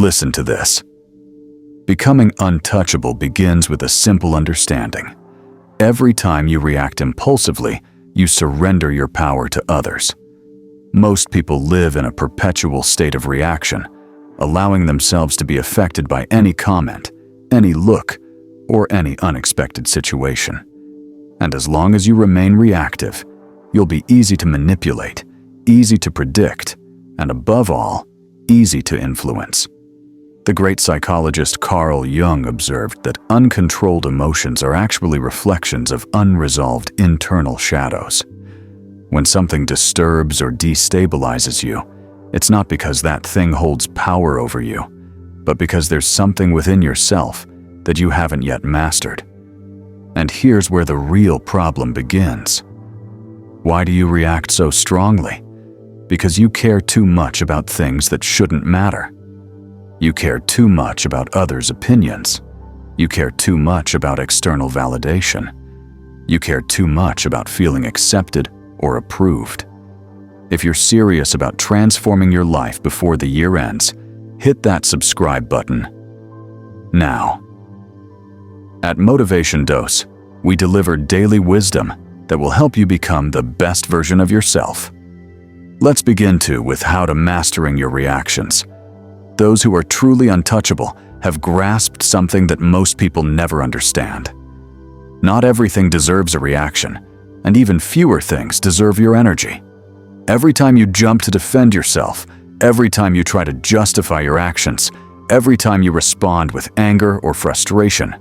Listen to this. Becoming untouchable begins with a simple understanding. Every time you react impulsively, you surrender your power to others. Most people live in a perpetual state of reaction, allowing themselves to be affected by any comment, any look, or any unexpected situation. And as long as you remain reactive, you'll be easy to manipulate, easy to predict, and above all, easy to influence. The great psychologist Carl Jung observed that uncontrolled emotions are actually reflections of unresolved internal shadows. When something disturbs or destabilizes you, it's not because that thing holds power over you, but because there's something within yourself that you haven't yet mastered. And here's where the real problem begins. Why do you react so strongly? Because you care too much about things that shouldn't matter. You care too much about others' opinions. You care too much about external validation. You care too much about feeling accepted or approved. If you're serious about transforming your life before the year ends, hit that subscribe button now. At Motivation Dose, we deliver daily wisdom that will help you become the best version of yourself. Let's begin with how to mastering your reactions. Those who are truly untouchable have grasped something that most people never understand. Not everything deserves a reaction, and even fewer things deserve your energy. Every time you jump to defend yourself, every time you try to justify your actions, every time you respond with anger or frustration,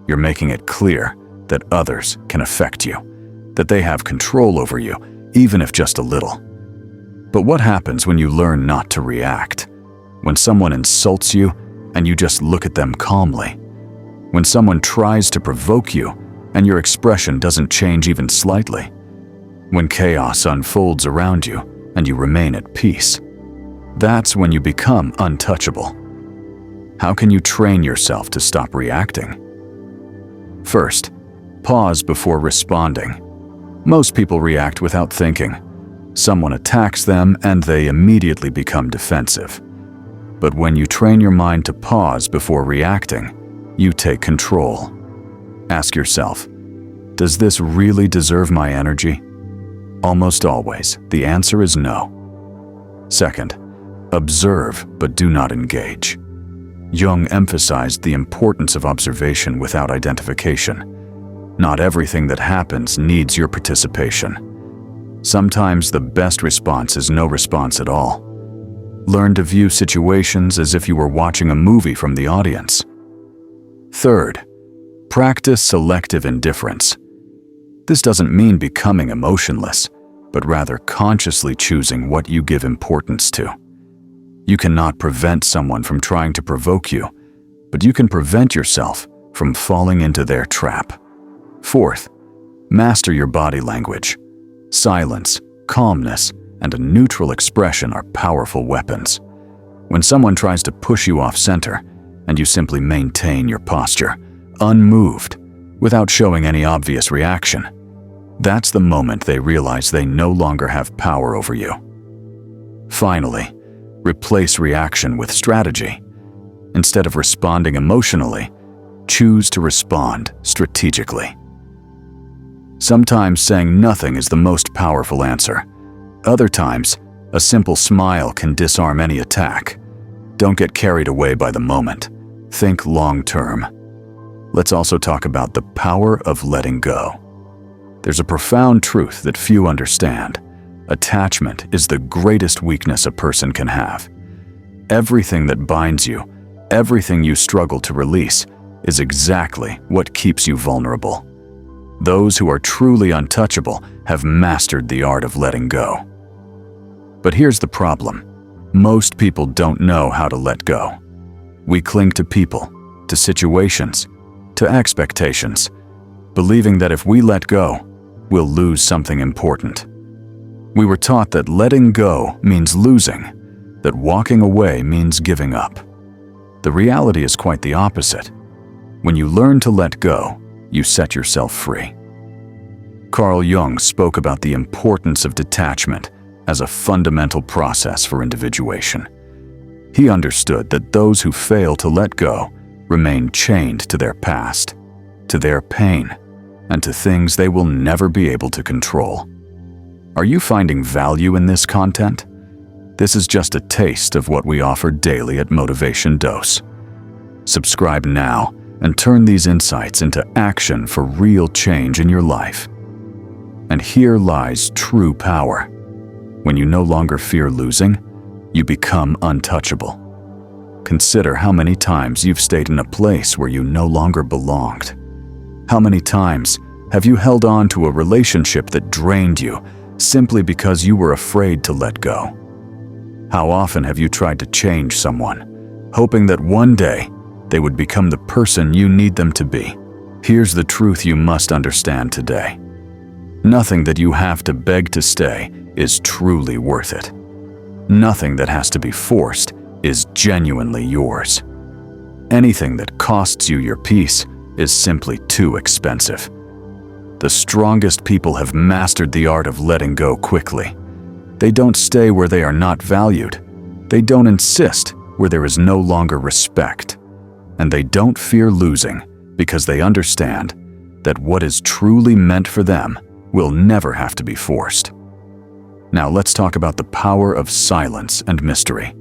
you're making it clear that others can affect you, that they have control over you, even if just a little. But what happens when you learn not to react? When someone insults you and you just look at them calmly? When someone tries to provoke you and your expression doesn't change even slightly? When chaos unfolds around you and you remain at peace? That's when you become untouchable. How can you train yourself to stop reacting? First, pause before responding. Most people react without thinking. Someone attacks them and they immediately become defensive. But when you train your mind to pause before reacting, you take control. Ask yourself, does this really deserve my energy? Almost always, the answer is no. Second, observe but do not engage. Jung emphasized the importance of observation without identification. Not everything that happens needs your participation. Sometimes the best response is no response at all. Learn to view situations as if you were watching a movie from the audience. Third, practice selective indifference. This doesn't mean becoming emotionless, but rather consciously choosing what you give importance to. You cannot prevent someone from trying to provoke you, but you can prevent yourself from falling into their trap. Fourth, master your body language. Silence, calmness, and a neutral expression are powerful weapons. When someone tries to push you off center, and you simply maintain your posture, unmoved, without showing any obvious reaction, that's the moment they realize they no longer have power over you. Finally, replace reaction with strategy. Instead of responding emotionally, choose to respond strategically. Sometimes saying nothing is the most powerful answer. Other times, a simple smile can disarm any attack. Don't get carried away by the moment. Think long-term. Let's also talk about the power of letting go. There's a profound truth that few understand. Attachment is the greatest weakness a person can have. Everything that binds you, everything you struggle to release, is exactly what keeps you vulnerable. Those who are truly untouchable have mastered the art of letting go. But here's the problem. Most people don't know how to let go. We cling to people, to situations, to expectations, believing that if we let go, we'll lose something important. We were taught that letting go means losing, that walking away means giving up. The reality is quite the opposite. When you learn to let go, you set yourself free. Carl Jung spoke about the importance of detachment as a fundamental process for individuation. He understood that those who fail to let go remain chained to their past, to their pain, and to things they will never be able to control. Are you finding value in this content? This is just a taste of what we offer daily at Motivation Dose. Subscribe now and turn these insights into action for real change in your life. And here lies true power. When you no longer fear losing, you become untouchable. Consider how many times you've stayed in a place where you no longer belonged. How many times have you held on to a relationship that drained you simply because you were afraid to let go? How often have you tried to change someone, hoping that one day they would become the person you need them to be? Here's the truth you must understand today. Nothing that you have to beg to stay is truly worth it. Nothing that has to be forced is genuinely yours. Anything that costs you your peace is simply too expensive. The strongest people have mastered the art of letting go quickly. They don't stay where they are not valued. They don't insist where there is no longer respect. And they don't fear losing because they understand that what is truly meant for them will never have to be forced. Now let's talk about the power of silence and mystery.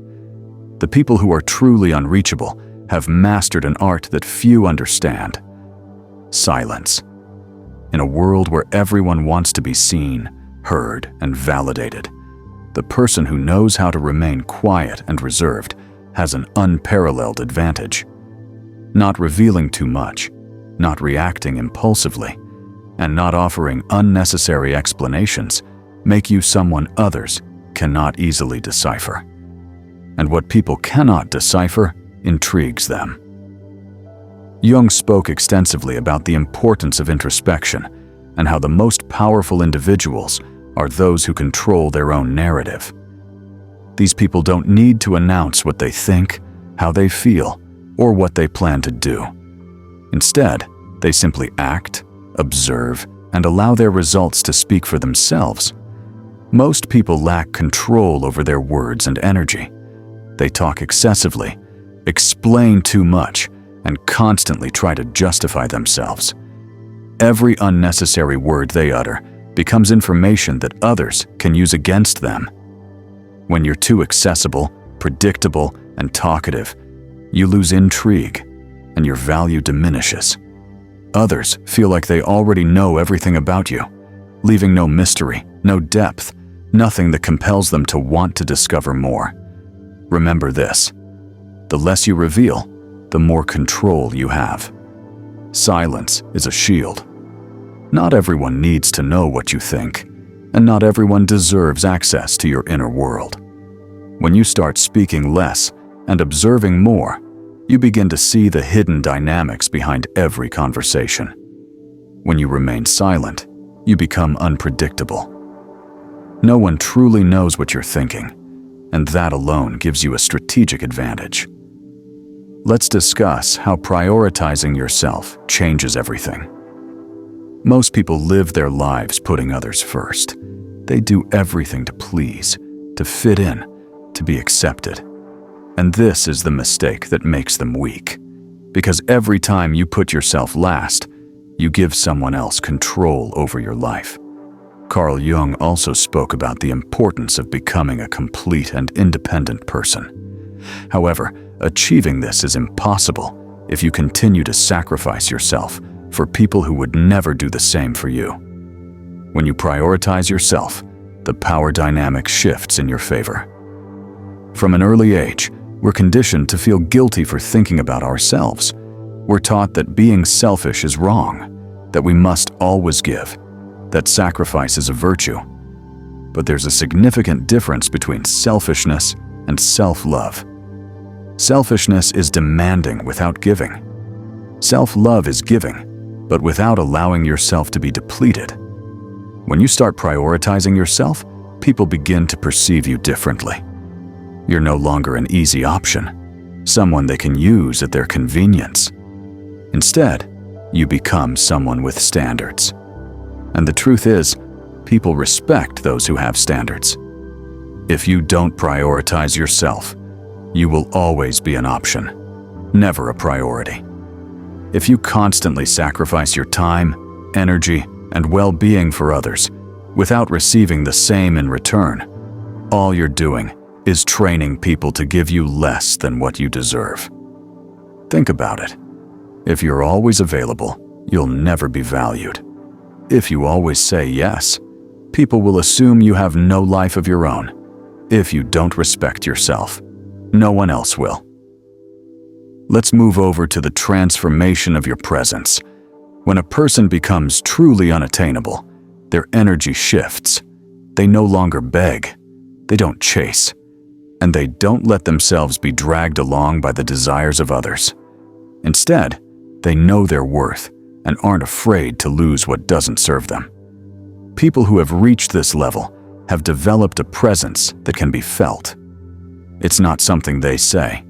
The people who are truly unreachable have mastered an art that few understand: silence. In a world where everyone wants to be seen, heard, and validated, the person who knows how to remain quiet and reserved has an unparalleled advantage. Not revealing too much, not reacting impulsively, and not offering unnecessary explanations make you someone others cannot easily decipher. And what people cannot decipher intrigues them. Jung spoke extensively about the importance of introspection and how the most powerful individuals are those who control their own narrative. These people don't need to announce what they think, how they feel, or what they plan to do. Instead, they simply act, observe, and allow their results to speak for themselves. Most people lack control over their words and energy. They talk excessively, explain too much, and constantly try to justify themselves. Every unnecessary word they utter becomes information that others can use against them. When you're too accessible, predictable, and talkative, you lose intrigue, and your value diminishes. Others feel like they already know everything about you, leaving no mystery, no depth, nothing that compels them to want to discover more. Remember this: the less you reveal, the more control you have. Silence is a shield. Not everyone needs to know what you think, and not everyone deserves access to your inner world. When you start speaking less and observing more, you begin to see the hidden dynamics behind every conversation. When you remain silent, you become unpredictable. No one truly knows what you're thinking, and that alone gives you a strategic advantage. Let's discuss how prioritizing yourself changes everything. Most people live their lives putting others first. They do everything to please, to fit in, to be accepted. And this is the mistake that makes them weak. Because every time you put yourself last, you give someone else control over your life. Carl Jung also spoke about the importance of becoming a complete and independent person. However, achieving this is impossible if you continue to sacrifice yourself for people who would never do the same for you. When you prioritize yourself, the power dynamic shifts in your favor. From an early age, we're conditioned to feel guilty for thinking about ourselves. We're taught that being selfish is wrong, that we must always give, that sacrifice is a virtue. But there's a significant difference between selfishness and self-love. Selfishness is demanding without giving. Self-love is giving, but without allowing yourself to be depleted. When you start prioritizing yourself, people begin to perceive you differently. You're no longer an easy option, someone they can use at their convenience. Instead, you become someone with standards. And the truth is, people respect those who have standards. If you don't prioritize yourself, you will always be an option, never a priority. If you constantly sacrifice your time, energy, and well-being for others without receiving the same in return, all you're doing is training people to give you less than what you deserve. Think about it. If you're always available, you'll never be valued. If you always say yes, people will assume you have no life of your own. If you don't respect yourself, no one else will. Let's move over to the transformation of your presence. When a person becomes truly unattainable, their energy shifts. They no longer beg, they don't chase, and they don't let themselves be dragged along by the desires of others. Instead, they know their worth and aren't afraid to lose what doesn't serve them. People who have reached this level have developed a presence that can be felt. It's not something they say,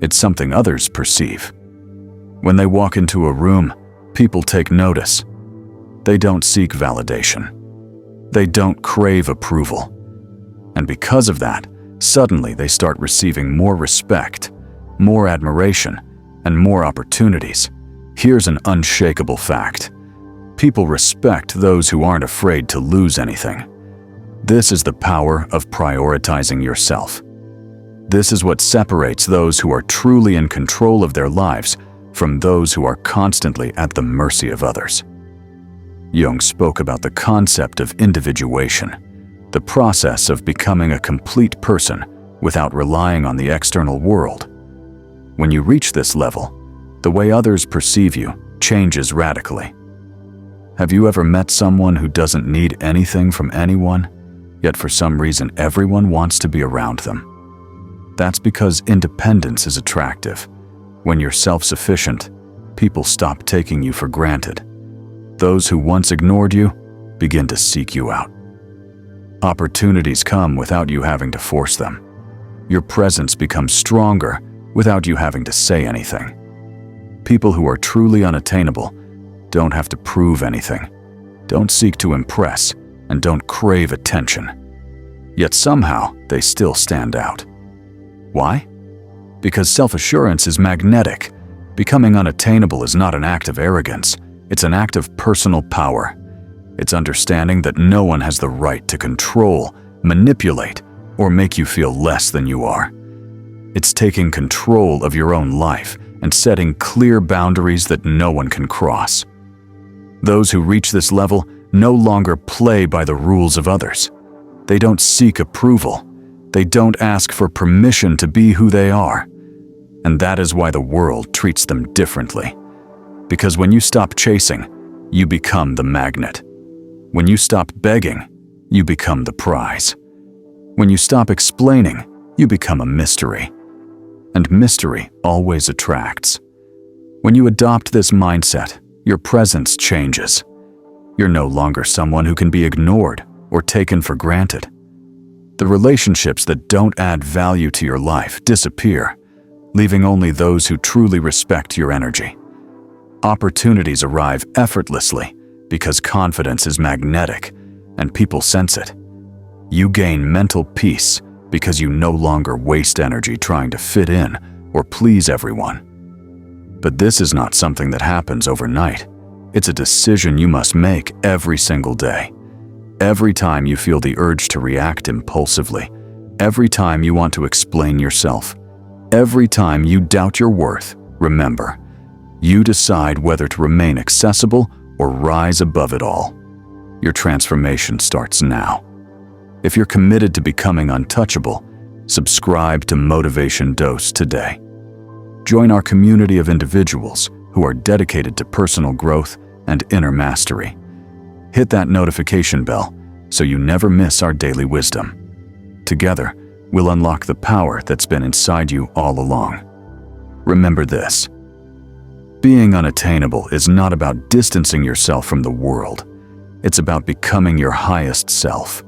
it's something others perceive. When they walk into a room, people take notice. They don't seek validation. They don't crave approval. And because of that, suddenly they start receiving more respect, more admiration, and more opportunities. Here's an unshakable fact. People respect those who aren't afraid to lose anything. This is the power of prioritizing yourself. This is what separates those who are truly in control of their lives from those who are constantly at the mercy of others. Jung spoke about the concept of individuation, the process of becoming a complete person without relying on the external world. When you reach this level, the way others perceive you changes radically. Have you ever met someone who doesn't need anything from anyone, yet for some reason everyone wants to be around them? That's because independence is attractive. When you're self-sufficient, people stop taking you for granted. Those who once ignored you begin to seek you out. Opportunities come without you having to force them. Your presence becomes stronger without you having to say anything. People who are truly unattainable don't have to prove anything, don't seek to impress, and don't crave attention. Yet somehow they still stand out. Why? Because self-assurance is magnetic. Becoming unattainable is not an act of arrogance, it's an act of personal power. It's understanding that no one has the right to control, manipulate, or make you feel less than you are. It's taking control of your own life and setting clear boundaries that no one can cross. Those who reach this level no longer play by the rules of others. They don't seek approval. They don't ask for permission to be who they are. And that is why the world treats them differently. Because when you stop chasing, you become the magnet. When you stop begging, you become the prize. When you stop explaining, you become a mystery. And mystery always attracts. When you adopt this mindset, your presence changes. You're no longer someone who can be ignored or taken for granted. The relationships that don't add value to your life disappear, leaving only those who truly respect your energy. Opportunities arrive effortlessly because confidence is magnetic and people sense it. You gain mental peace because you no longer waste energy trying to fit in or please everyone. But this is not something that happens overnight. It's a decision you must make every single day. Every time you feel the urge to react impulsively, every time you want to explain yourself, every time you doubt your worth, remember, you decide whether to remain accessible or rise above it all. Your transformation starts now. If you're committed to becoming untouchable, subscribe to Motivation Dose today. Join our community of individuals who are dedicated to personal growth and inner mastery. Hit that notification bell so you never miss our daily wisdom. Together, we'll unlock the power that's been inside you all along. Remember this: being unattainable is not about distancing yourself from the world. It's about becoming your highest self.